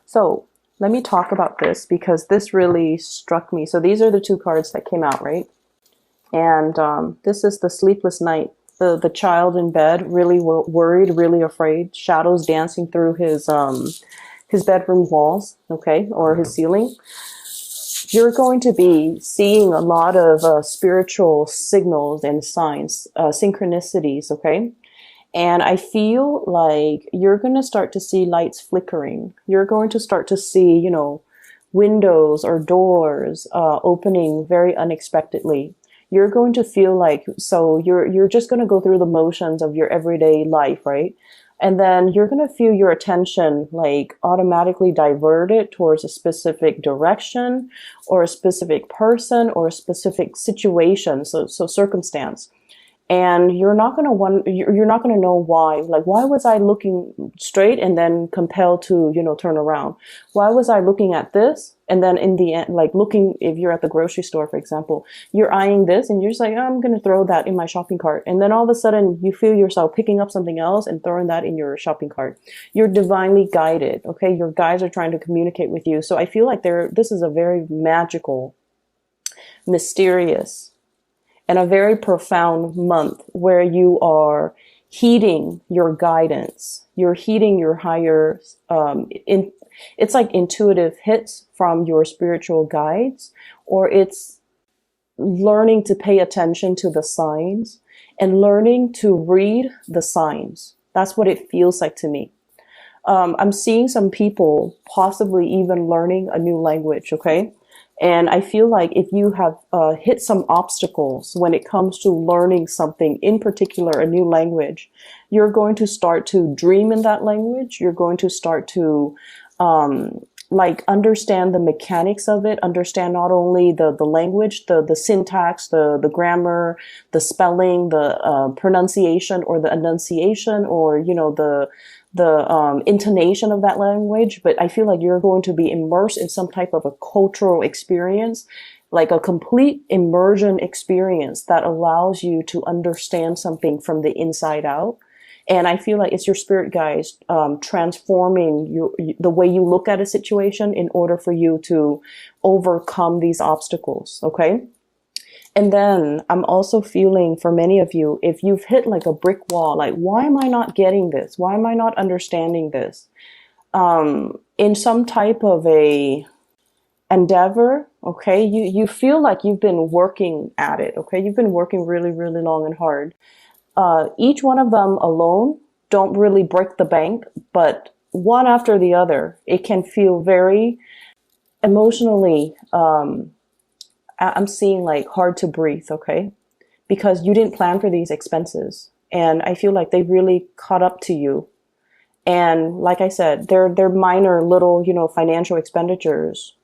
So let me talk about this because this really struck me. So these are the two cards that came out, right? And this is the sleepless night. The child in bed, really worried, really afraid, shadows dancing through his bedroom walls, okay, or his ceiling. You're going to be seeing a lot of spiritual signals and signs, synchronicities, okay? And I feel like you're going to start to see lights flickering. You're going to start to see, windows or doors opening very unexpectedly. You're going to feel like, so you're just going to go through the motions of your everyday life, right? And then you're going to feel your attention like automatically diverted towards a specific direction or a specific person or a specific situation, so circumstance. And you're not going to you're not going to know why. Like, why was I looking straight and then compelled to, turn around? Why was I looking at this? And then in the end, like looking, if you're at the grocery store, for example, you're eyeing this and you're just like, oh, I'm going to throw that in my shopping cart. And then all of a sudden you feel yourself picking up something else and throwing that in your shopping cart. You're divinely guided. Okay. Your guides are trying to communicate with you. So I feel like this is a very magical, mysterious, and a very profound month where you are heeding your guidance. You're heeding your higher, it's like intuitive hits from your spiritual guides, or it's learning to pay attention to the signs and learning to read the signs. That's what it feels like to me. I'm seeing some people possibly even learning a new language, okay? And I feel like if you have hit some obstacles when it comes to learning something, in particular a new language, you're going to start to dream in that language. You're going to start to like understand the mechanics of it, understand not only the language, the syntax, the grammar, the spelling, the pronunciation or the enunciation, or the intonation of that language, but I feel like you're going to be immersed in some type of a cultural experience, like a complete immersion experience that allows you to understand something from the inside out. And I feel like it's your spirit guides transforming the way you look at a situation in order for you to overcome these obstacles, okay? And then I'm also feeling for many of you, if you've hit like a brick wall, like, why am I not getting this? Why am I not understanding this? In some type of a endeavor, okay, you feel like you've been working at it, okay? You've been working really, really long and hard. Each one of them alone don't really break the bank, but one after the other, it can feel very emotionally, I'm seeing like hard to breathe, okay? Because you didn't plan for these expenses. And I feel like they really caught up to you. And like I said, they're minor little, financial expenditures,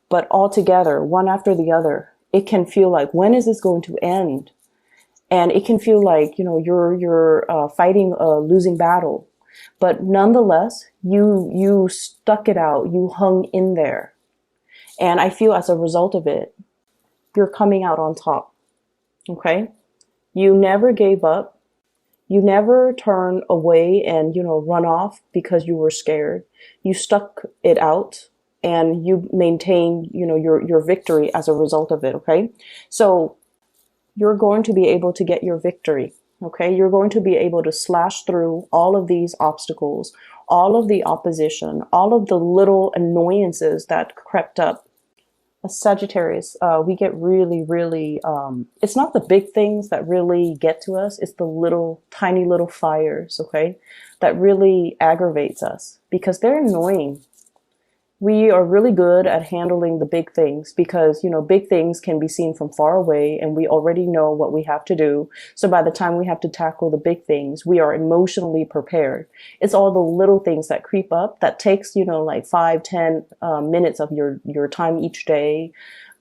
but all together, one after the other, it can feel like, when is this going to end? And it can feel like, you're fighting a losing battle, but nonetheless, you stuck it out. You hung in there. And I feel as a result of it, you're coming out on top. Okay? You never gave up. You never turned away and, run off because you were scared. You stuck it out and you maintained, your victory as a result of it. Okay? So you're going to be able to get your victory. Okay? You're going to be able to slash through all of these obstacles, all of the opposition, all of the little annoyances that crept up. A Sagittarius, we get really, really, it's not the big things that really get to us. It's the little, tiny little fires, okay, that really aggravates us because they're annoying. We are really good at handling the big things because, big things can be seen from far away and we already know what we have to do. So by the time we have to tackle the big things, we are emotionally prepared. It's all the little things that creep up that takes, like 5-10 minutes of your time each day,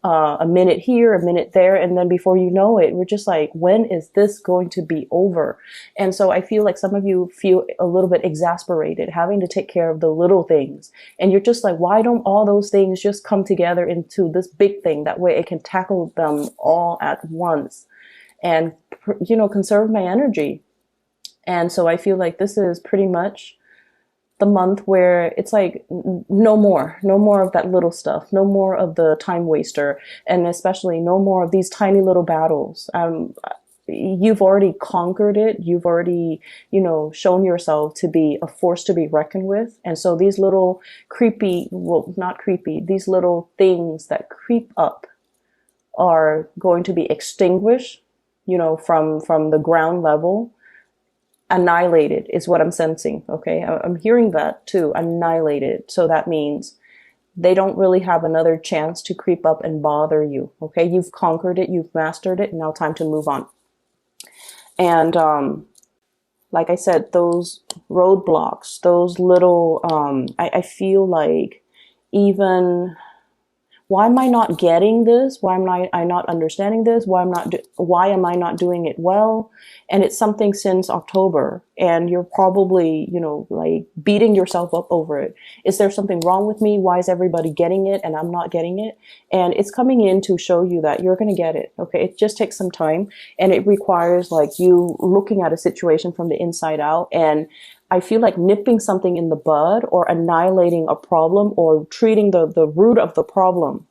a minute here, a minute there. And then before you know it, we're just like, when is this going to be over? And so I feel like some of you feel a little bit exasperated having to take care of the little things. And you're just like, why don't all those things just come together into this big thing? That way it can tackle them all at once and, conserve my energy. And so I feel like this is pretty much the month where it's like no more of that little stuff, no more of the time waster, and especially no more of these tiny little battles. You've already conquered it. You've already, shown yourself to be a force to be reckoned with. And so these little creepy, well, not creepy, these little things that creep up are going to be extinguished, from the ground level. Annihilated is what I'm sensing. Okay. I'm hearing that too. Annihilated. So that means they don't really have another chance to creep up and bother you. Okay. You've conquered it. You've mastered it. Now time to move on. And, like I said, those roadblocks, those little, I feel like even, why am I not getting this? Why am I not understanding this? Why am I not doing it well? And it's something since October, and you're probably, like beating yourself up over it. Is there something wrong with me? Why is everybody getting it and I'm not getting it? And it's coming in to show you that you're going to get it. Okay. It just takes some time, and it requires like you looking at a situation from the inside out. And I feel like nipping something in the bud, or annihilating a problem, or treating the root of the problem,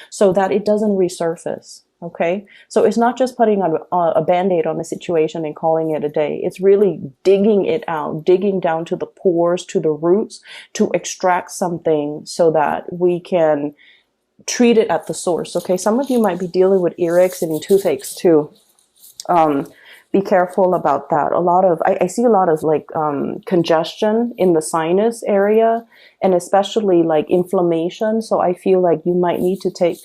so that it doesn't resurface. Okay. So it's not just putting on a Band-Aid on the situation and calling it a day. It's really digging it out, digging down to the pores, to the roots, to extract something so that we can treat it at the source. Okay. Some of you might be dealing with earaches and toothaches too. Be careful about that. I see a lot of like congestion in the sinus area, and especially like inflammation. So I feel like you might need to take,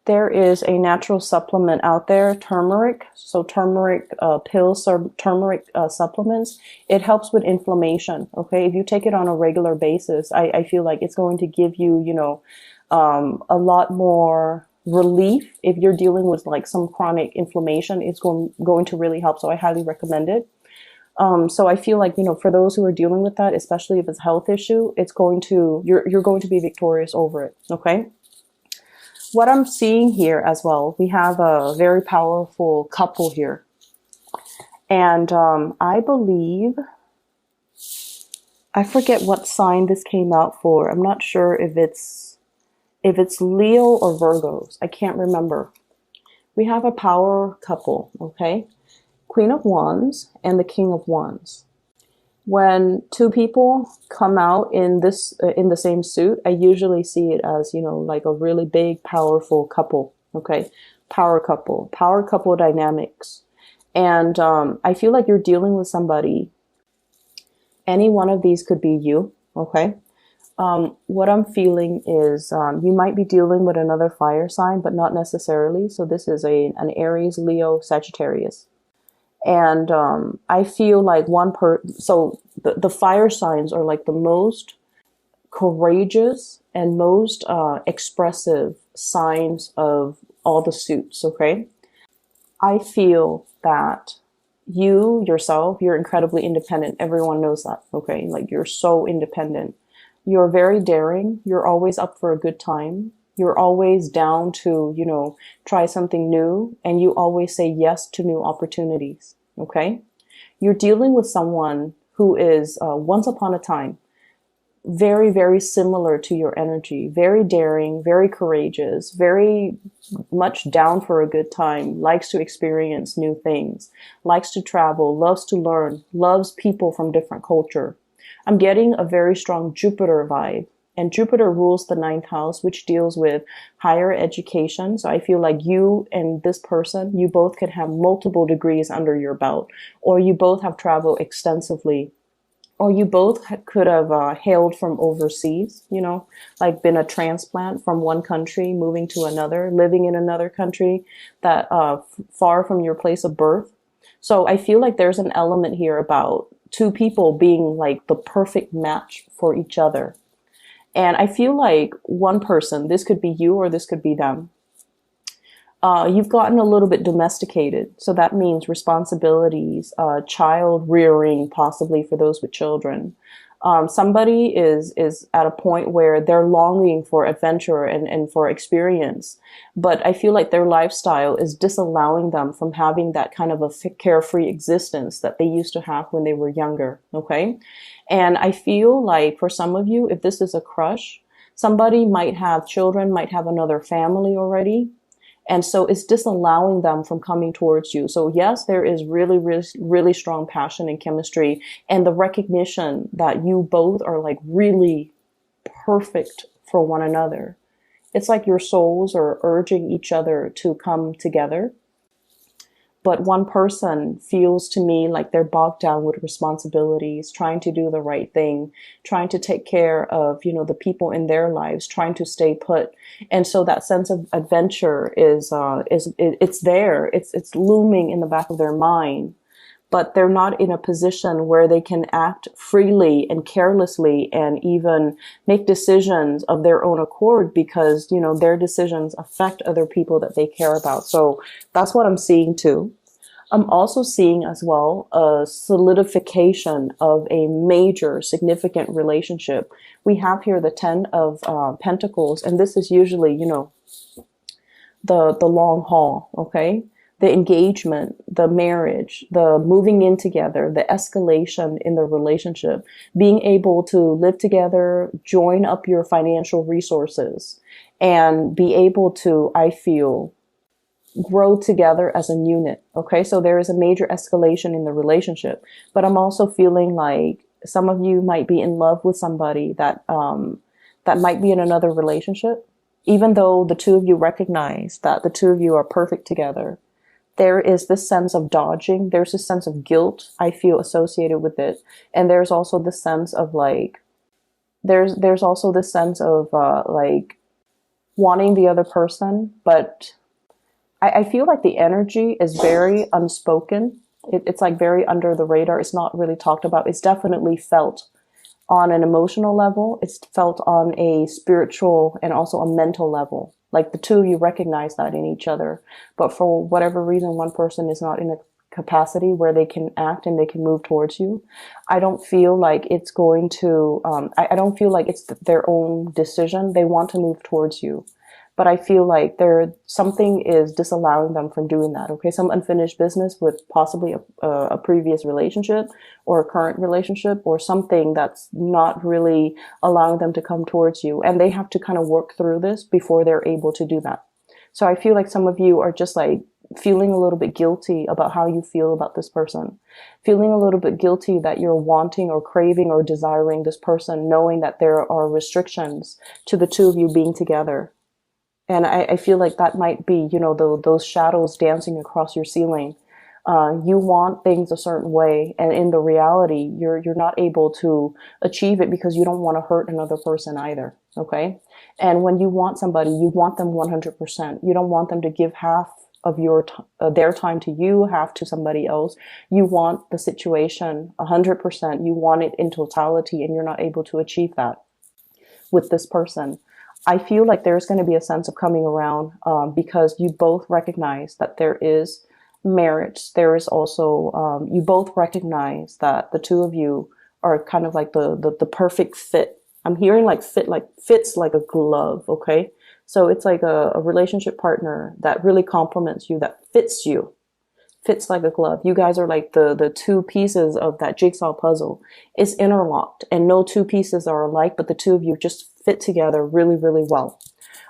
there is a natural supplement out there, turmeric. So turmeric pills or turmeric supplements. It helps with inflammation. Okay. If you take it on a regular basis, I feel like it's going to give you, a lot more relief. If you're dealing with like some chronic inflammation, it's going to really help. So I highly recommend it. So I feel like, for those who are dealing with that, especially if it's a health issue, you're going to be victorious over it. Okay. What I'm seeing here as well, we have a very powerful couple here. And, I believe, I forget what sign this came out for. I'm not sure if it's Leo or Virgos. I can't remember. We have a power couple, okay? Queen of Wands and the King of Wands. When two people come out in the same suit, I usually see it as, like a really big, powerful couple, okay? Power couple dynamics. And I feel like you're dealing with somebody. Any one of these could be you, okay? What I'm feeling is you might be dealing with another fire sign, but not necessarily. So this is an Aries, Leo, Sagittarius. And I feel like so the fire signs are like the most courageous and most expressive signs of all the suits, okay? I feel that you yourself, you're incredibly independent. Everyone knows that, okay? Like you're so independent. You're very daring. You're always up for a good time. You're always down to, try something new, and you always say yes to new opportunities. Okay. You're dealing with someone who is, once upon a time, very, very similar to your energy, very daring, very courageous, very much down for a good time, likes to experience new things, likes to travel, loves to learn, loves people from different culture. I'm getting a very strong Jupiter vibe, and Jupiter rules the 9th house, which deals with higher education. So I feel like you and this person, you both could have multiple degrees under your belt, or you both have traveled extensively, or you both could have hailed from overseas, like been a transplant from one country, moving to another, living in another country that far from your place of birth. So I feel like there's an element here about two people being like the perfect match for each other. And I feel like one person, this could be you or this could be them. You've gotten a little bit domesticated. So that means responsibilities, child rearing, possibly for those with children. Somebody is at a point where they're longing for adventure and for experience, but I feel like their lifestyle is disallowing them from having that kind of a carefree existence that they used to have when they were younger. Okay. And I feel like for some of you, if this is a crush, somebody might have children, might have another family already. And so it's disallowing them from coming towards you. So yes, there is really, really, really strong passion and chemistry and the recognition that you both are like really perfect for one another. It's like your souls are urging each other to come together. But one person feels to me like they're bogged down with responsibilities, trying to do the right thing, trying to take care of, the people in their lives, trying to stay put. And so that sense of adventure it's there. It's looming in the back of their mind, but they're not in a position where they can act freely and carelessly and even make decisions of their own accord because, their decisions affect other people that they care about. So that's what I'm seeing too. I'm also seeing as well a solidification of a major significant relationship. We have here the 10 of Pentacles, and this is usually, the long haul, okay? The engagement, the marriage, the moving in together, the escalation in the relationship, being able to live together, join up your financial resources, and be able to, I feel, grow together as a unit. Okay. So there is a major escalation in the relationship, but I'm also feeling like some of you might be in love with somebody that might be in another relationship, even though the two of you recognize that the two of you are perfect together. There is this sense of dodging. There's this sense of guilt I feel associated with it. And there's also this sense of like, there's also this sense of, like wanting the other person, but I feel like the energy is very unspoken. It's like very under the radar. It's not really talked about. It's definitely felt on an emotional level. It's felt on a spiritual and also a mental level. Like the two of you recognize that in each other. But for whatever reason, one person is not in a capacity where they can act and they can move towards you. I don't feel like it's going to, I don't feel like it's their own decision. They want to move towards you. But I feel like something is disallowing them from doing that. Okay. Some unfinished business with possibly a previous relationship or a current relationship or something that's not really allowing them to come towards you. And they have to kind of work through this before they're able to do that. So I feel like some of you are just like feeling a little bit guilty about how you feel about this person, feeling a little bit guilty that you're wanting or craving or desiring this person, knowing that there are restrictions to the two of you being together. And I feel like that might be, those shadows dancing across your ceiling. You want things a certain way, and in the reality, you're not able to achieve it because you don't want to hurt another person either. Okay. And when you want somebody, you want them 100%. You don't want them to give half of their time to you, half to somebody else. You want the situation 100%. You want it in totality, and you're not able to achieve that with this person. I feel like there's going to be a sense of coming around because you both recognize that there is marriage. There is also, you both recognize that the two of you are kind of like the perfect fit. I'm hearing like fits like a glove. Okay. So it's like a relationship partner that really complements you, that fits you. Fits like a glove. You guys are like the two pieces of that jigsaw puzzle. It's interlocked and no two pieces are alike, but the two of you just fit together really, really well.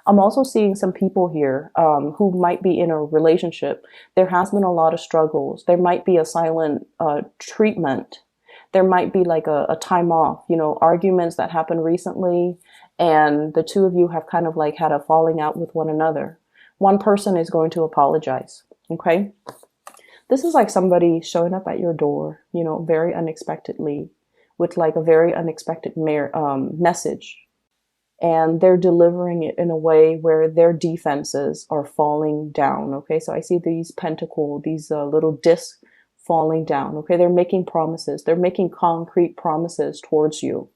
I'm also seeing some people here who might be in a relationship. There has been a lot of struggles. There might be a silent treatment. There might be like a time off, arguments that happened recently, and the two of you have kind of like had a falling out with one another. One person is going to apologize. Okay. This is like somebody showing up at your door, very unexpectedly with like a very unexpected message. And they're delivering it in a way where their defenses are falling down. Okay. So I see these these little discs falling down. Okay. They're making promises. They're making concrete promises towards you.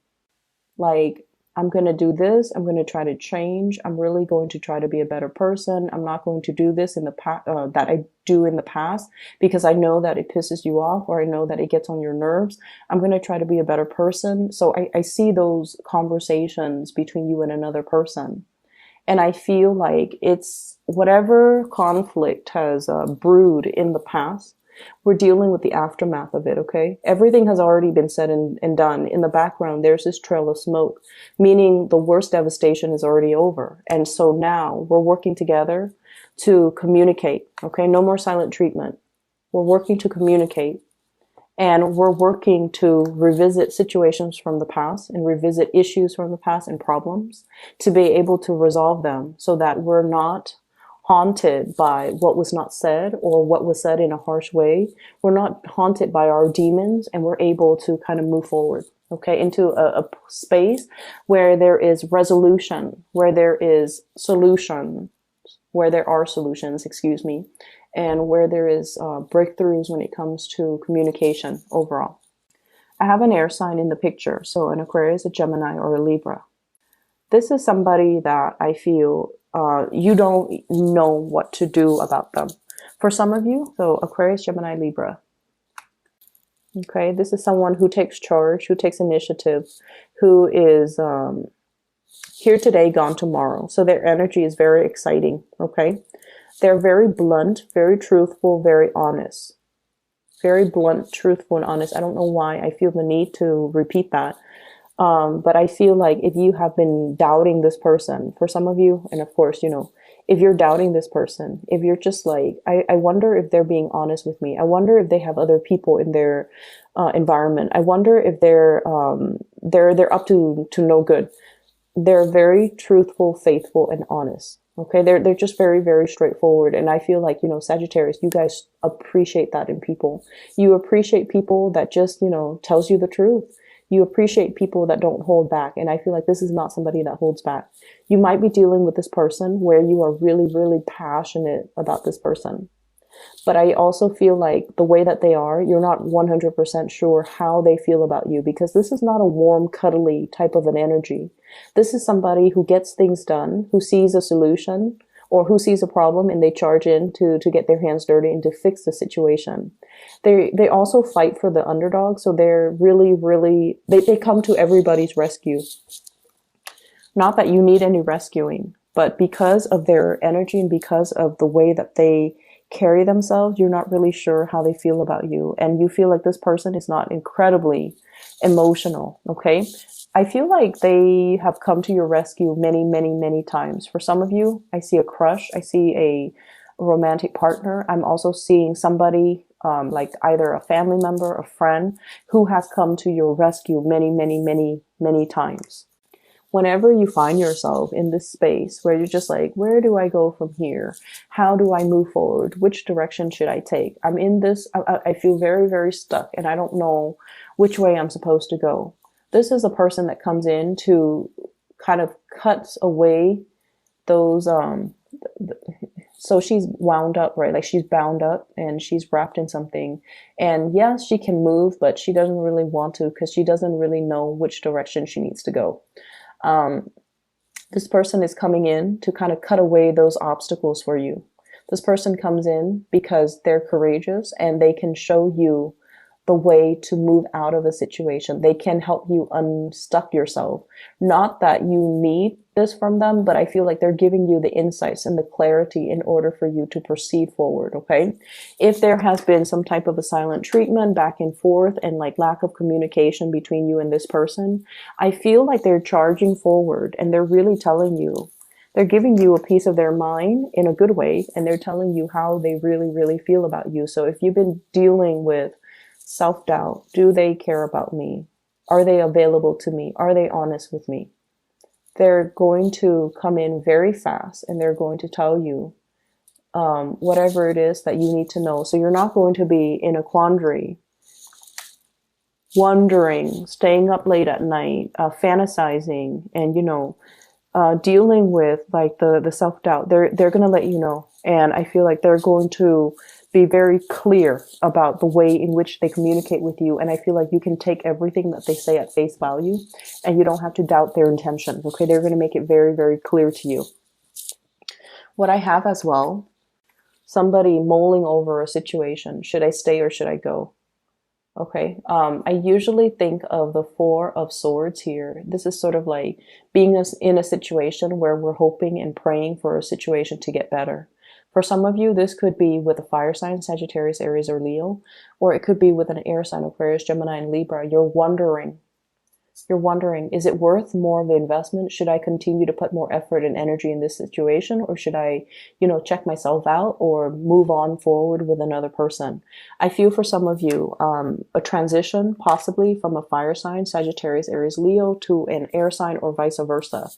Like, I'm going to do this. I'm going to try to change. I'm really going to try to be a better person. I'm not going to do this in the past, that I do in the past because I know that it pisses you off or I know that it gets on your nerves. I'm going to try to be a better person. So I see those conversations between you and another person. And I feel like it's whatever conflict has brewed in the past, we're dealing with the aftermath of it, okay? Everything has already been said and done. In the background, there's this trail of smoke, meaning the worst devastation is already over. And so now we're working together to communicate, okay? No more silent treatment. We're working to communicate. And we're working to revisit situations from the past and revisit issues from the past and problems to be able to resolve them so that we're not haunted by what was not said or what was said in a harsh way. We're not haunted by our demons and we're able to kind of move forward, okay, into a space where there is resolution, where there is solution, where there are solutions, excuse me, and where there is breakthroughs when it comes to communication overall. I have an air sign in the picture, so an Aquarius, a Gemini, or a Libra. This is somebody that I feel you don't know what to do about them. For some of you, so Aquarius, Gemini, Libra. Okay, this is someone who takes charge, who takes initiative, who is here today, gone tomorrow. So their energy is very exciting, okay? They're very blunt, very truthful, very honest. Very blunt, truthful, and honest. I don't know why I feel the need to repeat that. But I feel like if you have been doubting this person, for some of you, and of course, you know, if you're doubting this person, if you're just like, I wonder if they're being honest with me. I wonder if they have other people in their environment. I wonder if they're up to no good. They're very truthful, faithful, and honest. Okay, they're just very, very straightforward. And I feel like, you know, Sagittarius, you guys appreciate that in people. You appreciate people that just, you know, tells you the truth. You appreciate people that don't hold back. And I feel like this is not somebody that holds back. You might be dealing with this person where you are really, really passionate about this person. But I also feel like the way that they are, you're not 100% sure how they feel about you because this is not a warm, cuddly type of an energy. This is somebody who gets things done, who sees a solution or who sees a problem and they charge in to get their hands dirty and to fix the situation. They also fight for the underdog. So they're really, really, they come to everybody's rescue. Not that you need any rescuing, but because of their energy and because of the way that they carry themselves, you're not really sure how they feel about you. And you feel like this person is not incredibly emotional, okay? I feel like they have come to your rescue many, many, many times. For some of you, I see a crush. I see a romantic partner. I'm also seeing somebody like either a family member, a friend, who has come to your rescue many, many, many, many times. Whenever you find yourself in this space where you're just like, where do I go from here? How do I move forward? Which direction should I take? I'm in this, I feel very, very stuck and I don't know which way I'm supposed to go. This is a person that comes in to kind of cuts away those, so she's wound up, right? Like she's bound up and she's wrapped in something. And yes, she can move, but she doesn't really want to because she doesn't really know which direction she needs to go. This person is coming in to kind of cut away those obstacles for you. This person comes in because they're courageous and they can show you the way to move out of a situation. They can help you unstuck yourself. Not that you need this from them, but I feel like they're giving you the insights and the clarity in order for you to proceed forward, okay? If there has been some type of a silent treatment back and forth and like lack of communication between you and this person, I feel like they're charging forward and they're really telling you, they're giving you a piece of their mind in a good way, and they're telling you how they really, really feel about you. So if you've been dealing with self-doubt, do they care about me? Are they available to me? Are they honest with me? They're going to come in very fast and they're going to tell you whatever it is that you need to know. So you're not going to be in a quandary, wondering, staying up late at night, fantasizing, and, you know, dealing with like the self-doubt. They're going to let you know. And I feel like they're going to be very clear about the way in which they communicate with you. And I feel like you can take everything that they say at face value and you don't have to doubt their intentions. Okay. They're going to make it very, very clear to you. What I have as well, somebody mulling over a situation. Should I stay or should I go? Okay. I usually think of the Four of Swords here. This is sort of like being in a situation where we're hoping and praying for a situation to get better. For some of you, this could be with a fire sign, Sagittarius, Aries, or Leo, or it could be with an air sign, Aquarius, Gemini, and Libra. You're wondering, is it worth more of the investment? Should I continue to put more effort and energy in this situation? Or should I, check myself out or move on forward with another person? I feel for some of you, a transition possibly from a fire sign, Sagittarius, Aries, Leo, to an air sign or vice versa.